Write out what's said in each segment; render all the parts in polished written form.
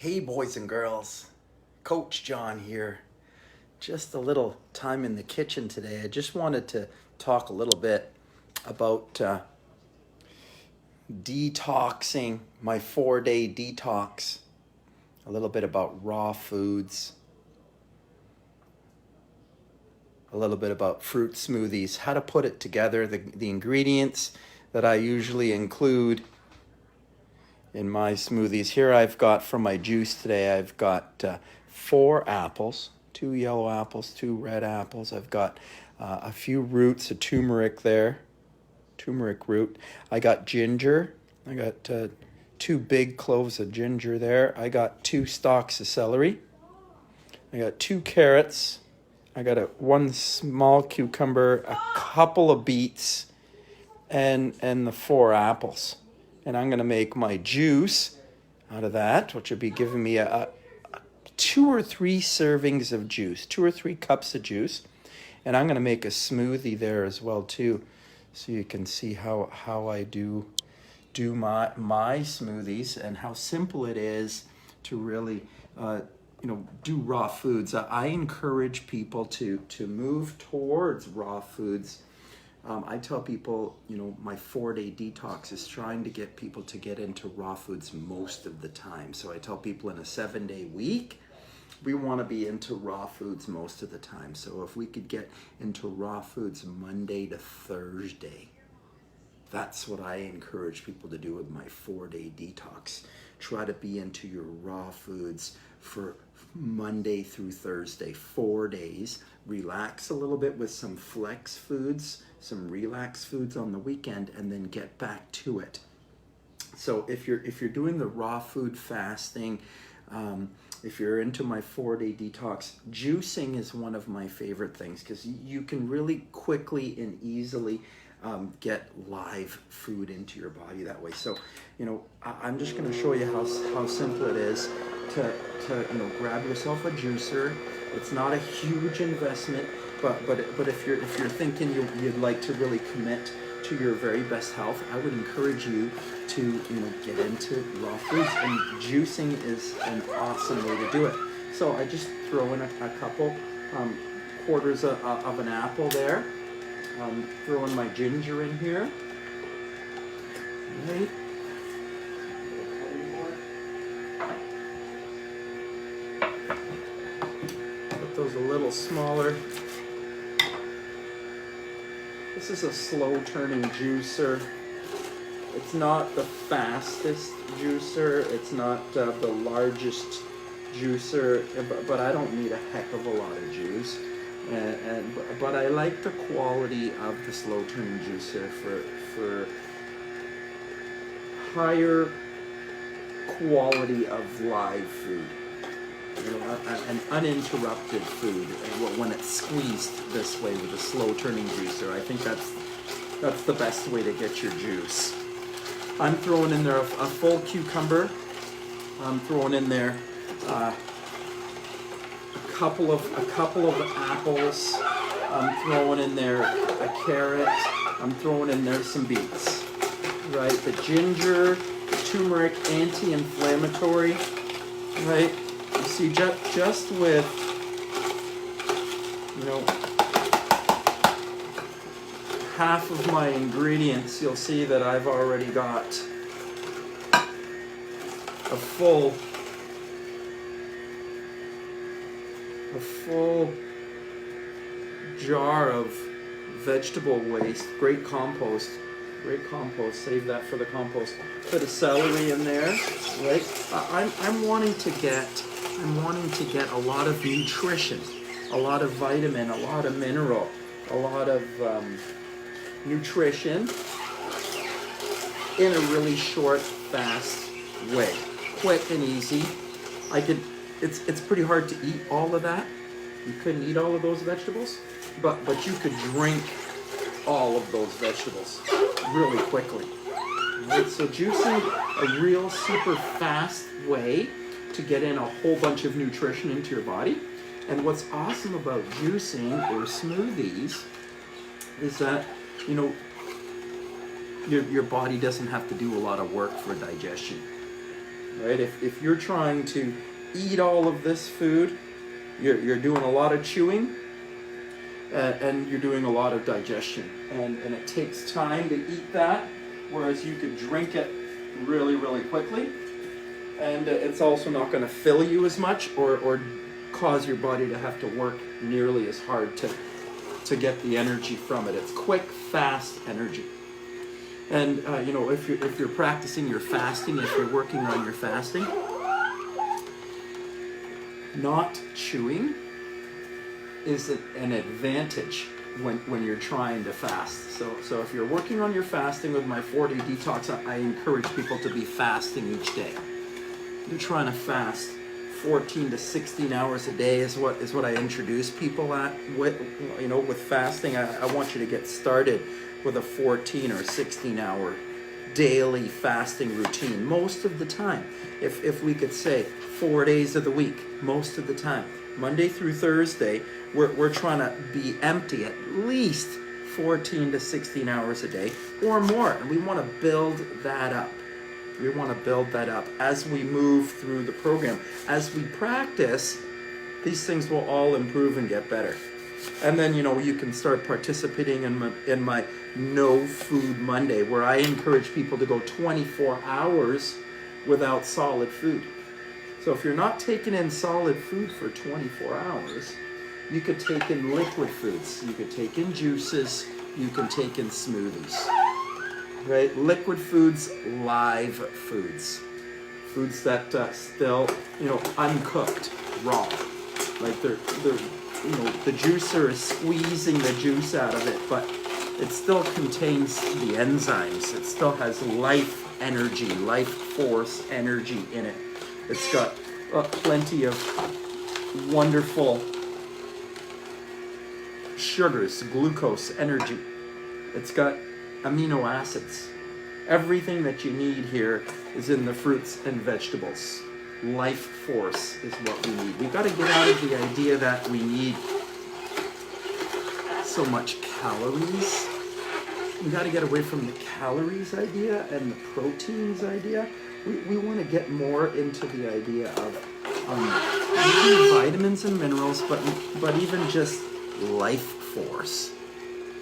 Hey boys and girls, Coach John here. Just a little time in the kitchen today. I just wanted to talk a little bit about detoxing, my 4-day detox, a little bit about raw foods, a little bit about fruit smoothies, how to put it together, the ingredients that I usually include in my smoothies. Here I've got from my juice today, I've got 4 apples, 2 yellow apples, 2 red apples. I've got a few roots of turmeric there, turmeric root. I got ginger. I got 2 big cloves of ginger there. I got 2 stalks of celery. I got 2 carrots. I got 1 small cucumber, a couple of beets, and the 4 apples. And I'm going to make my juice out of that, which will be giving me a 2 or 3 servings of juice, 2 or 3 cups of juice. And I'm going to make a smoothie there as well too, so you can see how I do my smoothies and how simple it is to really do raw foods. I encourage people to move towards raw foods. I tell people, my 4-day detox is trying to get people to get into raw foods most of the time. So I tell people in a 7-day week, we want to be into raw foods most of the time. So if we could get into raw foods Monday to Thursday, that's what I encourage people to do with my 4-day detox. Try to be into your raw foods for Monday through Thursday, 4 days. Relax a little bit with some flex foods, some relax foods on the weekend, and then get back to it. So if you're doing the raw food fasting, if you're into my 4-day detox, juicing is one of my favorite things because you can really quickly and easily get live food into your body that way. So, I'm just going to show you how simple it is to grab yourself a juicer. It's not a huge investment, but if you're thinking you'd like to really commit to your very best health, I would encourage you to get into raw foods, and juicing is an awesome way to do it. So I just throw in a couple quarters of an apple there. Throw in my ginger in here. Right. Put those a little smaller. This is a slow turning juicer. It's not the fastest juicer. It's not the largest juicer, but I don't need a heck of a lot of juice. But I like the quality of the slow turning juicer for higher quality of live food, an uninterrupted food when it's squeezed this way with a slow turning juicer. I think that's the best way to get your juice. I'm throwing in there a full cucumber. I'm throwing in there a couple of apples. I'm throwing in there a carrot. I'm throwing in there some beets. Right, the ginger, the turmeric, anti-inflammatory. Right, you see, just with half of my ingredients, you'll see that I've already got a full jar of vegetable waste. Great compost, save that for the compost. Bit of celery in there, right? I'm wanting to get a lot of nutrition, a lot of vitamin, a lot of mineral, a lot of nutrition in a really short, fast way. Quick and easy. It's pretty hard to eat all of that. You couldn't eat all of those vegetables, but you could drink all of those vegetables really quickly. Right? So juicing, a real super fast way to get in a whole bunch of nutrition into your body. And what's awesome about juicing or smoothies is that your body doesn't have to do a lot of work for digestion. right? If you're trying to eat all of this food, you're doing a lot of chewing, and you're doing a lot of digestion, and it takes time to eat that, whereas you could drink it really, really quickly, and it's also not going to fill you as much or cause your body to have to work nearly as hard to get the energy from it. It's quick, fast energy. And you know, if you're practicing your fasting, if you're working on your fasting, not chewing is an advantage when you're trying to fast. So if you're working on your fasting with my 4-day detox, I encourage people to be fasting each day. You're trying to fast 14 to 16 hours a day is what I introduce people at with, you know, with fasting. I want you to get started with a 14 or 16 hour daily fasting routine most of the time. If we could say 4 days of the week, most of the time, Monday through Thursday, we're trying to be empty at least 14 to 16 hours a day or more, and we want to build that up. We want to build that up as we move through the program. As we practice, these things will all improve and get better. And then, you know, you can start participating in my No Food Monday, where I encourage people to go 24 hours without solid food. So if you're not taking in solid food for 24 hours, you could take in liquid foods. You could take in juices. You can take in smoothies. Right? Liquid foods, live foods. Foods that still, you know, uncooked, raw. Like they're, you know, the juicer is squeezing the juice out of it, but it still contains the enzymes. It still has life energy, life force energy in it. It's got plenty of wonderful sugars, glucose, energy. It's got amino acids. Everything that you need here is in the fruits and vegetables. Life force is what we need. We've got to get out of the idea that we need so much calories. We got to get away from the calories idea and the proteins idea. We want to get more into the idea of vitamins and minerals, but even just life force.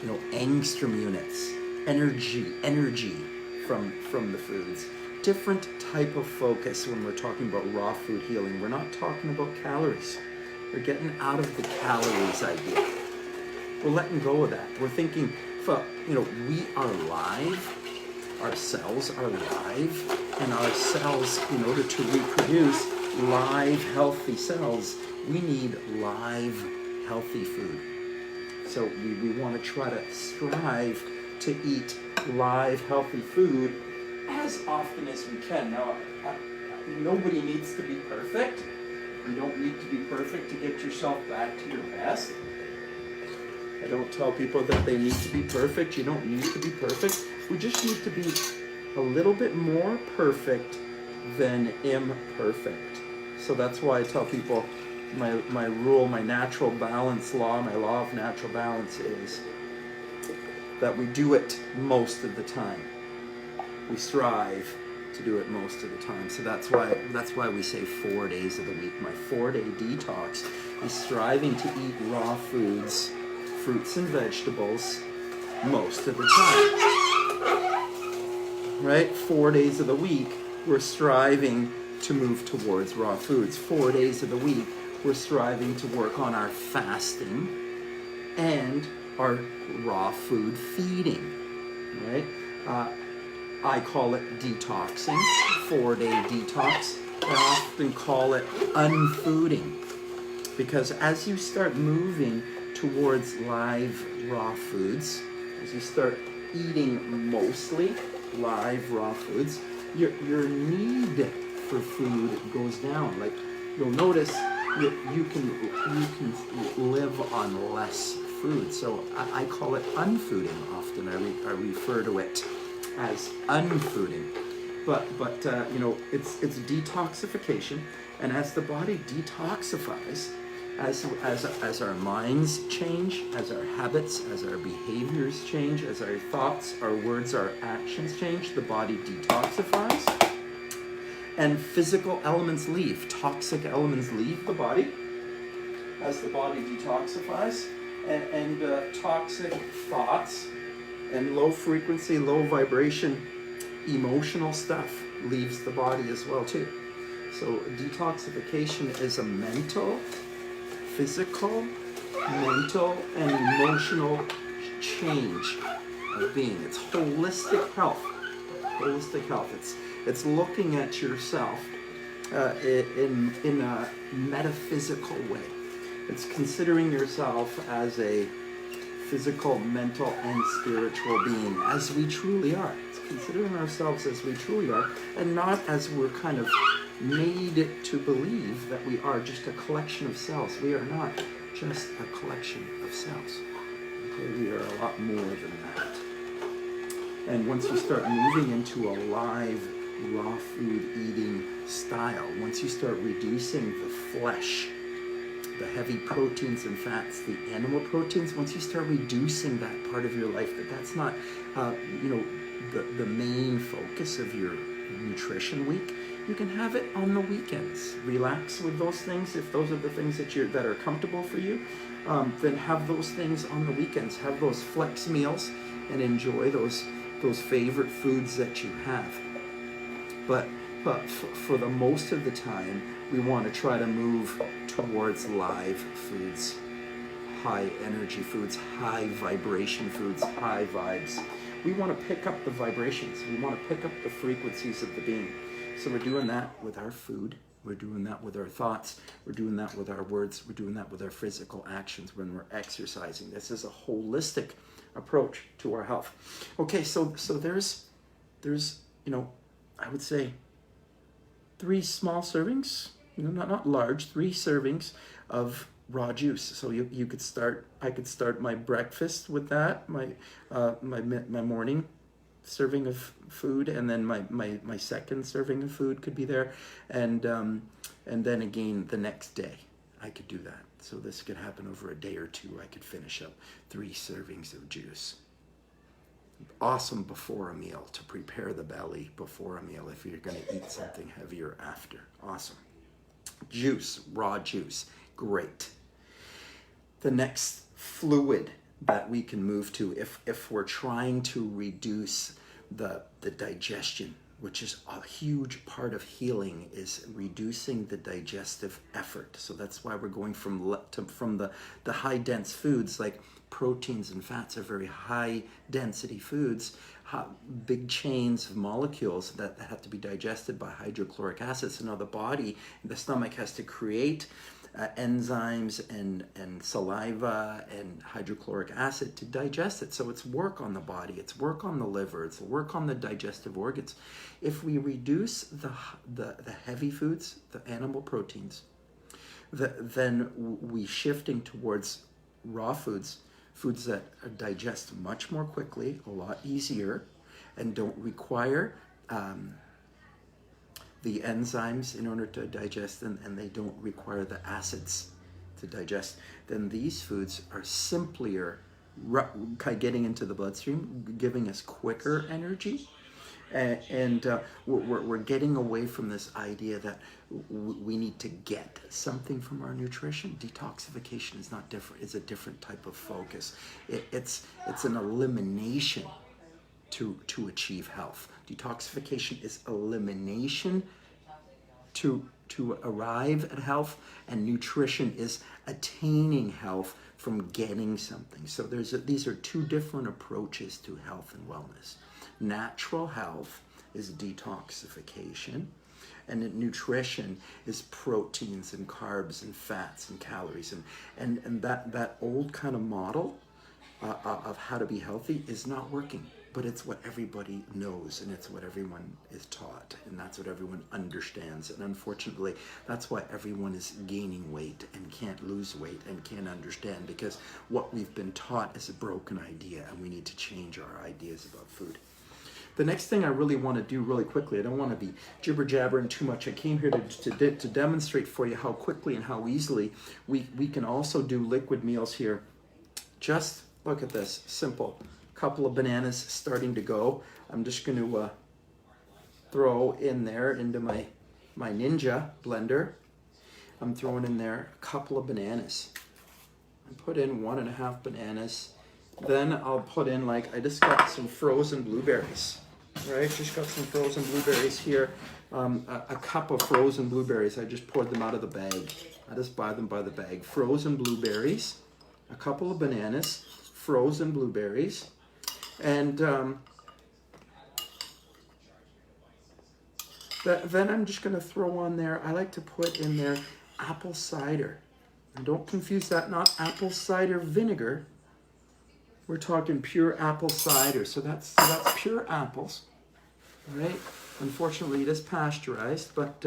You know, angstrom units, energy from the foods. Different type of focus when we're talking about raw food healing. We're not talking about calories. We're getting out of the calories idea. We're letting go of that. We're thinking, you know, we are live. Our cells are live, and our cells, in order to reproduce live, healthy cells, we need live, healthy food. So we want to try to strive to eat live, healthy food as often as we can. Now, nobody needs to be perfect. You don't need to be perfect to get yourself back to your best. I don't tell people that they need to be perfect. You don't need to be perfect. We just need to be a little bit more perfect than imperfect. So that's why I tell people my rule, my natural balance law, my law of natural balance is that we do it most of the time. We strive to do it most of the time. So that's why we say 4 days of the week. My 4-day detox is striving to eat raw foods, fruits and vegetables most of the time. Right? 4 days of the week, we're striving to move towards raw foods. 4 days of the week, we're striving to work on our fasting and our raw food feeding. Right? I call it detoxing, 4-day detox. I often call it unfooding, because as you start moving towards live raw foods, as you start eating mostly live raw foods, your need for food goes down. Like, you'll notice you can live on less food. So I call it unfooding often. I refer to it as unfooding, but you know, it's detoxification, and as the body detoxifies, as our minds change, as our habits, as our behaviors change, as our thoughts, our words, our actions change, the body detoxifies, and physical elements leave. Toxic elements leave the body as the body detoxifies, and toxic thoughts and low frequency, low vibration, emotional stuff leaves the body as well too. So detoxification is a mental, physical, mental, and emotional change of being. It's holistic health. Holistic health. It's looking at yourself in a metaphysical way. It's considering yourself as a physical, mental, and spiritual being, as we truly are. It's considering ourselves as we truly are, and not as we're kind of made to believe that we are just a collection of cells. We are not just a collection of cells. Okay, we are a lot more than that. And once you start moving into a live, raw food eating style, once you start reducing the flesh, the heavy proteins and fats, the animal proteins, once you start reducing that part of your life, that's not, the main focus of your nutrition week, you can have it on the weekends. Relax with those things. If those are the things that are comfortable for you, then have those things on the weekends. Have those flex meals and enjoy those favorite foods that you have. But for the most of the time, we want to try to move towards live foods, high energy foods, high vibration foods, high vibes. We want to pick up the vibrations. We want to pick up the frequencies of the being. So we're doing that with our food. We're doing that with our thoughts. We're doing that with our words. We're doing that with our physical actions when we're exercising. This is a holistic approach to our health. Okay, so there's I would say 3 small servings, not large, 3 servings of raw juice. So you could start. I could start my breakfast with that, my morning serving of food, and then my second serving of food could be there, and then again the next day I could do that. So this could happen over a day or two. I could finish up 3 servings of juice. Awesome before a meal, to prepare the belly before a meal if you're going to eat something heavier after. Awesome. Juice, raw juice, great. The next fluid that we can move to if we're trying to reduce the digestion, which is a huge part of healing, is reducing the digestive effort. So that's why we're going from the high dense foods, like proteins and fats are very high density foods, big chains of molecules that have to be digested by hydrochloric acid. So now the body, the stomach, has to create enzymes and saliva and hydrochloric acid to digest it. So it's work on the body, it's work on the liver, it's work on the digestive organs. If we reduce the heavy foods, the animal proteins, then we shifting towards raw foods that digest much more quickly, a lot easier, and don't require the enzymes in order to digest them, and they don't require the acids to digest, then these foods are simpler, getting into the bloodstream, giving us quicker energy. And we're getting away from this idea that we need to get something from our nutrition. Detoxification is not different. It's a different type of focus. It's an elimination to achieve health. Detoxification is elimination to arrive at health, and nutrition is attaining health from getting something. So these are 2 different approaches to health and wellness. Natural health is detoxification, and nutrition is proteins and carbs and fats and calories, and that old kind of model of how to be healthy is not working. But it's what everybody knows, and it's what everyone is taught, and that's what everyone understands. And unfortunately, that's why everyone is gaining weight and can't lose weight and can't understand, because what we've been taught is a broken idea, and we need to change our ideas about food. The next thing I really want to do really quickly, I don't want to be jibber-jabbering too much. I came here to demonstrate for you how quickly and how easily we can also do liquid meals here. Just look at this, simple. Couple of bananas starting to go. I'm just going to throw in there into my my Ninja blender. I'm throwing in there a couple of bananas. I put in 1.5 bananas. Then I'll put in, like, I just got some frozen blueberries, right? Just got some frozen blueberries here. A cup of frozen blueberries. I just poured them out of the bag. I just buy them by the bag. Frozen blueberries, a couple of bananas, frozen blueberries, and then I'm just going to throw on there, I like to put in there apple cider. And don't confuse that, not apple cider vinegar. We're talking pure apple cider. So that's pure apples, right? Unfortunately, it is pasteurized, but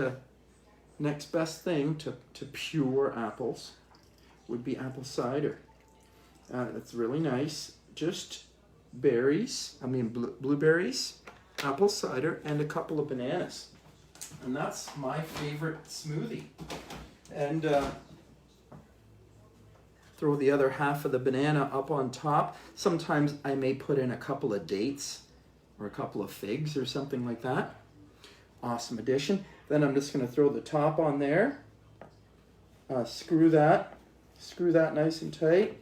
next best thing to pure apples would be apple cider. That's really nice. Just berries, blueberries, apple cider, and a couple of bananas. And that's my favorite smoothie. And throw the other half of the banana up on top. Sometimes I may put in a couple of dates or a couple of figs or something like that. Awesome addition. Then I'm just going to throw the top on there. Screw that nice and tight.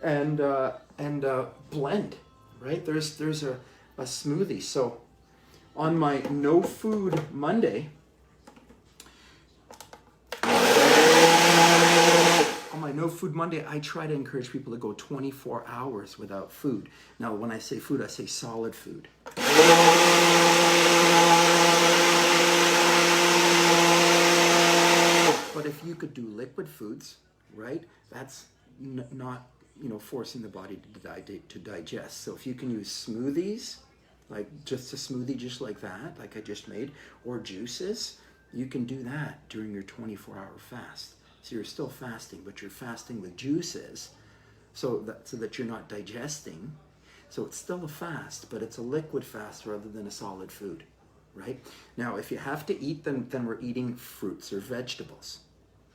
And blend, right? There's a smoothie. So on my No Food Monday, I try to encourage people to go 24 hours without food. Now, when I say food, I say solid food. But if you could do liquid foods, right, that's not, forcing the body to digest. So if you can use smoothies, like just a smoothie just like that, like I just made, or juices, you can do that during your 24-hour fast. So you're still fasting, but you're fasting with juices so that you're not digesting. So it's still a fast, but it's a liquid fast rather than a solid food, right? Now, if you have to eat, then we're eating fruits or vegetables,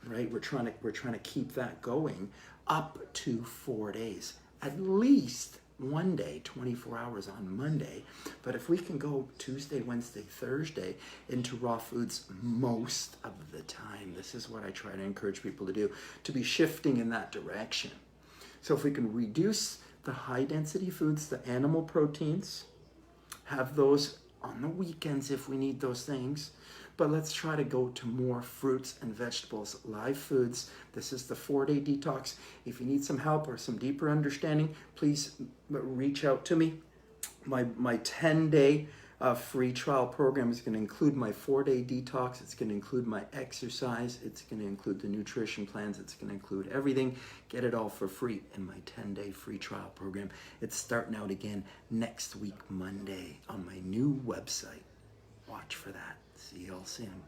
right? We're trying to keep that going up to 4 days, at least one day, 24 hours on Monday. But if we can go Tuesday, Wednesday, Thursday into raw foods most of the time, this is what I try to encourage people to do, to be shifting in that direction. So if we can reduce the high density foods, the animal proteins, have those on the weekends if we need those things, but let's try to go to more fruits and vegetables, live foods. This is the 4-day detox. If you need some help or some deeper understanding, please reach out to me. My 10-day free trial program is going to include my 4-day detox. It's going to include my exercise. It's going to include the nutrition plans. It's going to include everything. Get it all for free in my 10-day free trial program. It's starting out again next week, Monday, on my new website. Watch for that. See y'all soon.